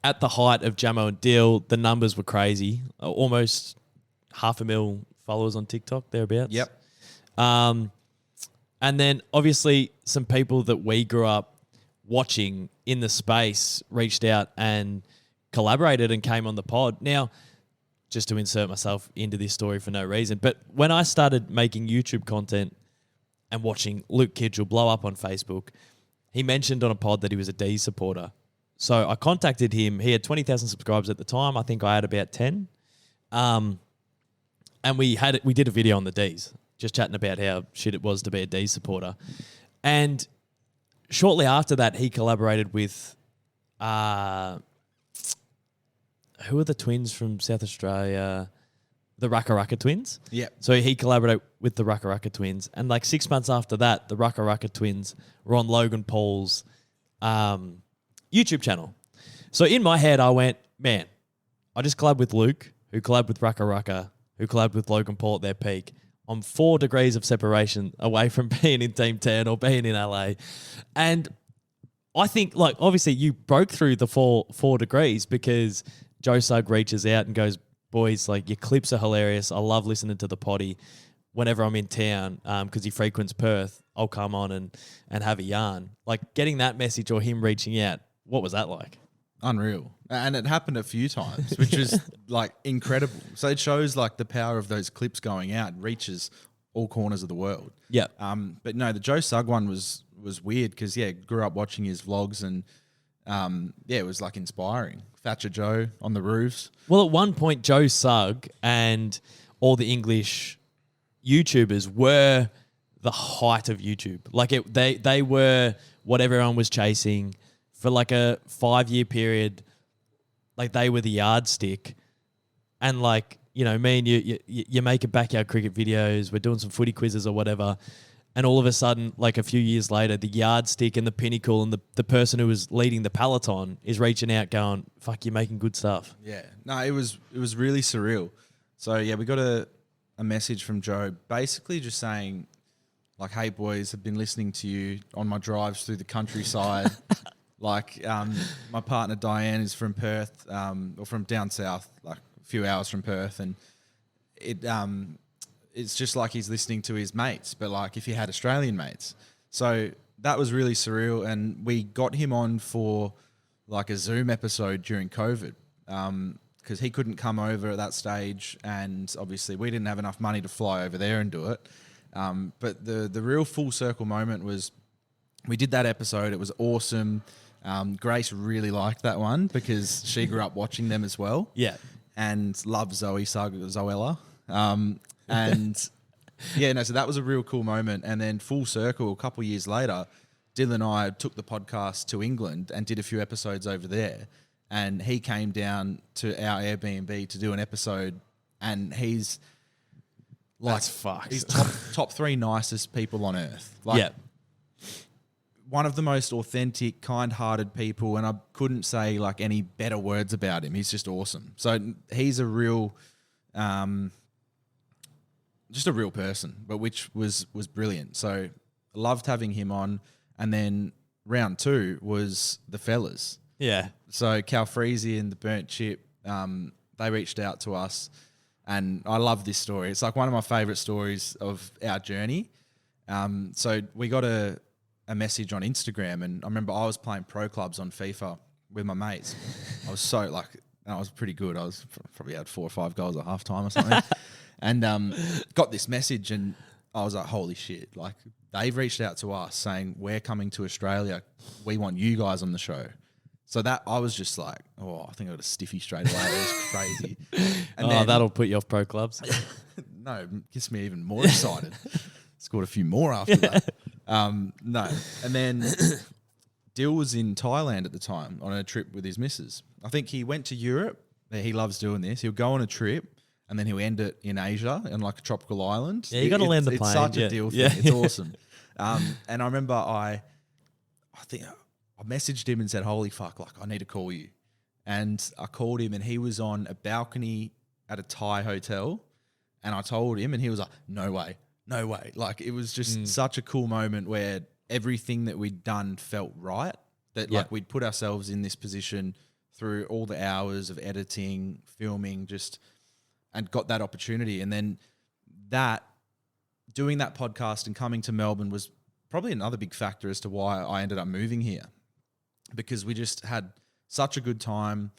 at the height of Jamo Dyl, the numbers were crazy. Almost 500,000 followers on TikTok, thereabouts. Yep. And then obviously some people that we grew up watching in the space reached out and collaborated and came on the pod. Now, just to insert myself into this story for no reason, but when I started making YouTube content and watching Luke Kitchell blow up on Facebook, he mentioned on a pod that he was a D supporter. So I contacted him. He had 20,000 subscribers at the time. I think I had about 10. And we did a video on the Ds, just chatting about how shit it was to be a D supporter. And shortly after that, he collaborated with who are the twins from South Australia? The Raka Raka twins. Yeah. So he collaborated with the Raka Raka twins. And like 6 months after that, the Raka Raka twins were on Logan Paul's YouTube channel. So in my head, I went, man, I just collabed with Luke, who collabed with Raka Raka, who collabed with Logan Paul at their peak. I'm 4 degrees of separation away from being in Team 10 or being in LA. And I think, like, obviously you broke through the four degrees because Joe Sugg reaches out and goes, boys, like, your clips are hilarious. I love listening to the potty whenever I'm in town because he frequents Perth. I'll come on and have a yarn. Like, getting that message or him reaching out, what was that like? Unreal. And it happened a few times, which is like incredible. So it shows like the power of those clips going out reaches all corners of the world. Yeah. But no, the Joe Sugg one was weird because, grew up watching his vlogs and, it was like inspiring. Thatcher Joe on the roofs. Well, at one point, Joe Sugg and all the English YouTubers were the height of YouTube. Like they were what everyone was chasing for like a 5-year period. Like they were the yardstick, and like, you know, me and you make backyard cricket videos. We're doing some footy quizzes or whatever, and all of a sudden, like a few years later, the yardstick and the pinnacle and the person who was leading the peloton is reaching out, going, "Fuck, you're making good stuff." Yeah, no, it was really surreal. So yeah, we got a message from Joe, basically just saying, like, "Hey boys, I've been listening to you on my drives through the countryside." Like, my partner Diane is from Perth, or from down south, like a few hours from Perth, and it's just like he's listening to his mates, but like if he had Australian mates. So that was really surreal, and we got him on for like a Zoom episode during COVID, because he couldn't come over at that stage, and obviously we didn't have enough money to fly over there and do it. But the real full circle moment was we did that episode. It was awesome. Grace really liked that one because she grew up watching them as well. Yeah. And loved Zoella. And yeah, no, so that was a real cool moment. And then full circle, a couple of years later, Dylan and I took the podcast to England and did a few episodes over there. And he came down to our Airbnb to do an episode, and he's like, that's fucked. He's top 3 nicest people on earth. Like, yeah. One of the most authentic, kind-hearted people, and I couldn't say like any better words about him. He's just awesome. So he's a real, just a real person, but which was brilliant. So loved having him on. And then round 2 was the fellas. Yeah. So Calfreezy and the Burnt Chip, they reached out to us, and I love this story. It's like one of my favourite stories of our journey. So we got a message on Instagram, and I remember I was playing pro clubs on FIFA with my mates. I was pretty good. I was probably had 4 or 5 goals at halftime or something. And got this message, and I was like, holy shit, like they've reached out to us saying, we're coming to Australia. We want you guys on the show. So that I was just like, oh, I think I got a stiffy straight away. It was crazy. And then, that'll put you off pro clubs. No, it gets me even more excited. Scored a few more after that. No. And then Dyl was in Thailand at the time on a trip with his missus. I think he went to Europe. He loves doing this. He'll go on a trip and then he'll end it in Asia in like a tropical island. Yeah, you got to land the plane. It's such a Dyl thing. Yeah. It's awesome. And I remember I think I messaged him and said, holy fuck, like I need to call you. And I called him, and he was on a balcony at a Thai hotel. And I told him, and he was like, no way. Like it was just such a cool moment where everything that we'd done felt right. That like we'd put ourselves in this position through all the hours of editing, filming, and got that opportunity. And then doing that podcast and coming to Melbourne was probably another big factor as to why I ended up moving here, because we just had such a good time.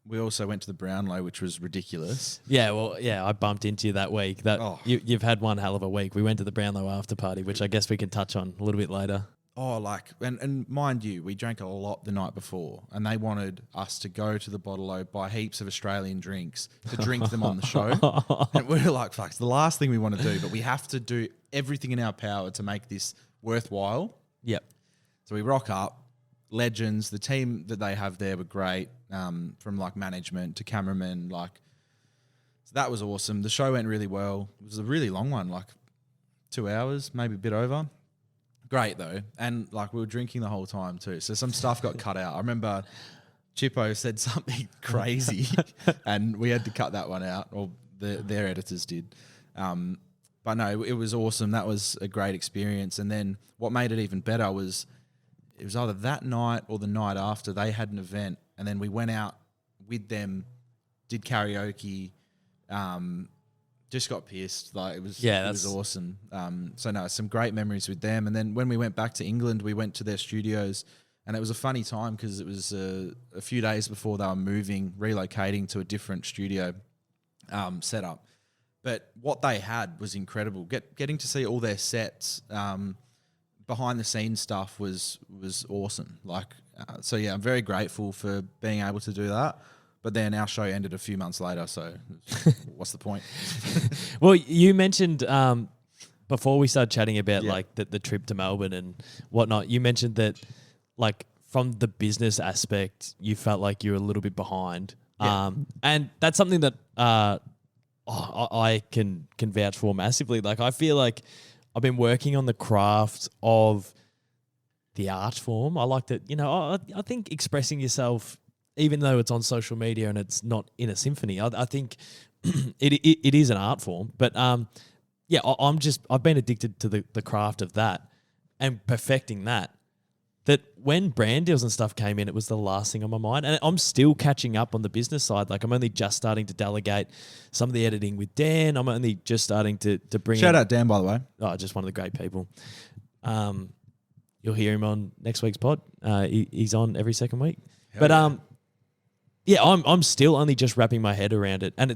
We also went to the Brownlow, which was ridiculous. Yeah, well, yeah, I bumped into you that week. You've had one hell of a week. We went to the Brownlow after party, which I guess we can touch on a little bit later. Oh, and mind you, we drank a lot the night before, and they wanted us to go to the Bottle-O, buy heaps of Australian drinks to drink them on the show. And we were like, fuck, it's the last thing we want to do, but we have to do everything in our power to make this worthwhile. Yep. So we rock up, legends. The team that they have there were great, from like management to cameramen. So that was awesome. The show went really well. It was a really long one, like 2 hours, maybe a bit over. Great though, and like we were drinking the whole time too. So some stuff got cut out. I remember Chippo said something crazy, and we had to cut that one out, or their editors did. But no, it was awesome. That was a great experience. And then what made it even better was it was either that night or the night after they had an event, and then we went out with them, did karaoke. Just got pissed. It was awesome. So no, some great memories with them. And then when we went back to England, we went to their studios, and it was a funny time because it was a few days before they were relocating to a different studio setup. But what they had was incredible. Getting to see all their sets, behind the scenes stuff was awesome. So yeah, I'm very grateful for being able to do that. But then our show ended a few months later, so what's the point? Well, you mentioned before we started chatting about the trip to Melbourne and whatnot, you mentioned that from the business aspect, you felt like you were a little bit behind. Yeah. And that's something that I can vouch for massively. I feel like I've been working on the craft of the art form. I like that, I think expressing yourself, even though it's on social media and it's not in a symphony, I think it is an art form. But I've been addicted to the craft of that and perfecting that. That when brand deals and stuff came in, it was the last thing on my mind. And I'm still catching up on the business side. I'm only just starting to delegate some of the editing with Dan. I'm only just starting to bring Shout out Dan, by the way. Oh, just one of the great people. You'll hear him on next week's pod. He's on every second week. I'm still only just wrapping my head around it, and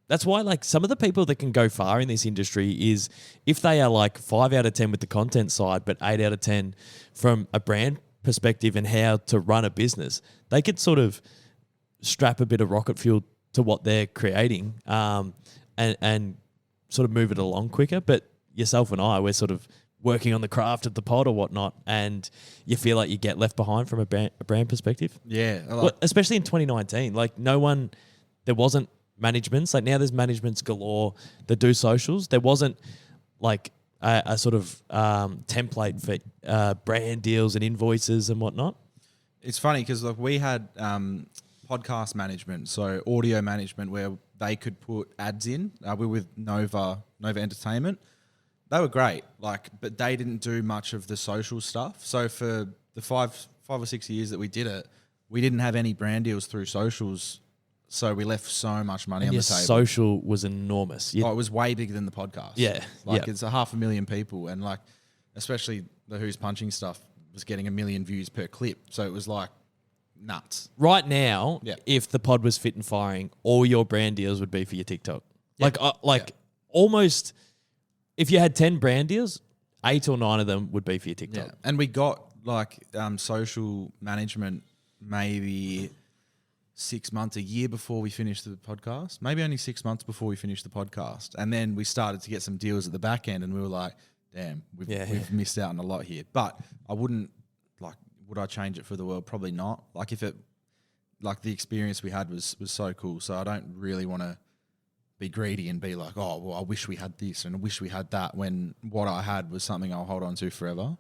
that's why some of the people that can go far in this industry is if they are 5 out of 10 with the content side, but 8 out of 10 from a brand perspective and how to run a business, they could sort of strap a bit of rocket fuel to what they're creating, and sort of move it along quicker. But yourself and we're sort of working on the craft of the pod or whatnot, and you feel like you get left behind from a brand perspective. Yeah. Especially in 2019. There wasn't managements. Now there's managements galore that do socials. There wasn't a sort of template for brand deals and invoices and whatnot. It's funny because we had podcast management, so audio management, where they could put ads in. We were with Nova Entertainment. They were great, but they didn't do much of the social stuff. So for the five or 6 years that we did it, we didn't have any brand deals through socials. So we left so much money on the table. Social was enormous. It was way bigger than the podcast. Yeah. It's 500,000 people, and especially the Who's Punching stuff was getting 1 million views per clip. So it was nuts. Right now, if the pod was fit and firing, all your brand deals would be for your TikTok. Almost. If you had 10 brand deals, 8 or 9 of them would be for your TikTok. Yeah. And we got social management maybe 6 months, a year before we finished the podcast. Maybe only 6 months before we finished the podcast. And then we started to get some deals at the back end, and we were like, damn, we've missed out on a lot here. But I wouldn't, would I change it for the world? Probably not. If it, the experience we had was so cool. So I don't really want to be greedy and be I wish we had this and I wish we had that, when what I had was something I'll hold on to forever.